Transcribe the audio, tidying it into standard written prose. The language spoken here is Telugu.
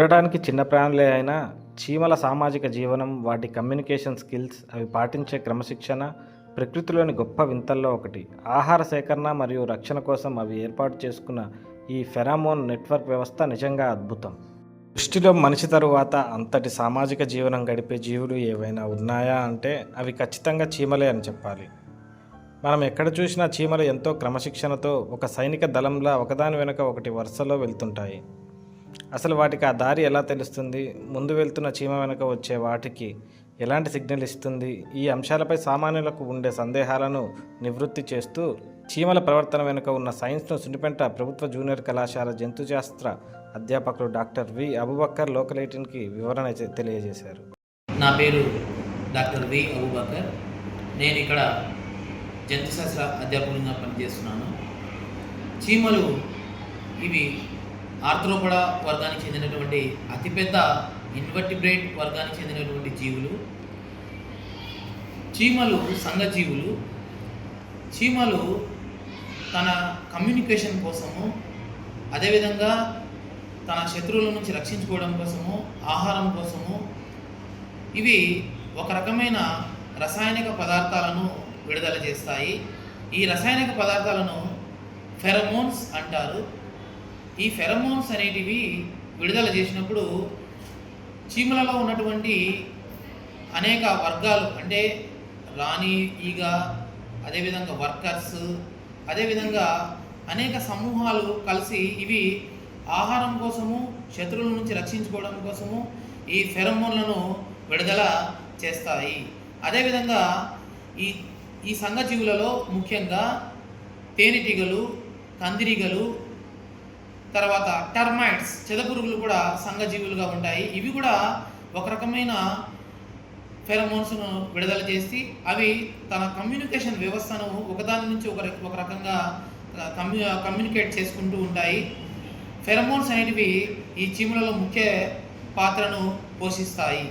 చూడడానికి చిన్న ప్రాణులే అయినా చీమల సామాజిక జీవనం, వాటి కమ్యూనికేషన్ స్కిల్స్, అవి పాటించే క్రమశిక్షణ ప్రకృతిలోని గొప్ప వింతల్లో ఒకటి. ఆహార సేకరణ మరియు రక్షణ కోసం అవి ఏర్పాటు చేసుకున్న ఈ ఫెరామోన్ నెట్వర్క్ వ్యవస్థ నిజంగా అద్భుతం. దృష్టిలో మనిషి తరువాత అంతటి సామాజిక జీవనం గడిపే జీవులు ఏవైనా ఉన్నాయా అంటే అవి ఖచ్చితంగా చీమలే అని చెప్పాలి. మనం ఎక్కడ చూసినా చీమలు ఎంతో క్రమశిక్షణతో ఒక సైనిక దళంలా ఒకదాని వెనుక ఒకటి వరుసలో వెళ్తుంటాయి. అసలు వాటికి ఆ దారి ఎలా తెలుస్తుంది? ముందు వెళ్తున్న చీమ వెనుక వచ్చే వాటికి ఎలాంటి సిగ్నల్ ఇస్తుంది? ఈ అంశాలపై సామాన్యులకు ఉండే సందేహాలను నివృత్తి చేస్తూ చీమల ప్రవర్తన వెనుక ఉన్న సైన్స్ను సున్నిపెంట ప్రభుత్వ జూనియర్ కళాశాల జంతుశాస్త్ర అధ్యాపకులు డాక్టర్ వి అబూబకర్ లోకల్ 18కి వివరణ తెలియజేశారు. నా పేరు డాక్టర్ వి అబూబకర్. నేను ఇక్కడ జంతుశాస్త్ర అధ్యాపకులుగా పనిచేస్తున్నాను. చీమలు ఇవి ఆర్థ్రోపోడా వర్గానికి చెందినటువంటి అతిపెద్ద ఇన్వర్టిబ్రేట్ వర్గానికి చెందినటువంటి జీవులు. చీమలు సంఘజీవులు. చీమలు తన కమ్యూనికేషన్ కోసము, అదేవిధంగా తన శత్రువుల నుంచి రక్షించుకోవడం కోసము, ఆహారం కోసము ఇవి ఒక రకమైన రసాయనిక పదార్థాలను విడుదల చేస్తాయి. ఈ రసాయనిక పదార్థాలను ఫెరమోన్స్ అంటారు. ఈ ఫెరమోన్స్ అనేటివి విడుదల చేసినప్పుడు చీమలలో ఉన్నటువంటి అనేక వర్గాలు, అంటే రాణి ఈగ, అదేవిధంగా వర్కర్స్, అదేవిధంగా అనేక సమూహాలు కలిసి ఇవి ఆహారం కోసము, శత్రువుల నుంచి రక్షించుకోవడం కోసము ఈ ఫెరమోన్లను విడుదల చేస్తాయి. అదేవిధంగా ఈ సంఘజీవులలో ముఖ్యంగా తేనెటీగలు, కందిరీగలు, తర్వాత టర్మైట్స్, చెదపురుగులు కూడా సంఘజీవులుగా ఉంటాయి. ఇవి కూడా ఒక రకమైన ఫెరమోన్స్ను విడుదల చేసి అవి తన కమ్యూనికేషన్ వ్యవస్థను ఒకదాని నుంచి ఒక రకంగా కమ్యూనికేట్ చేసుకుంటూ ఉంటాయి. ఫెరమోన్స్ అనేటివి ఈ చీమలలో ముఖ్య పాత్రను పోషిస్తాయి.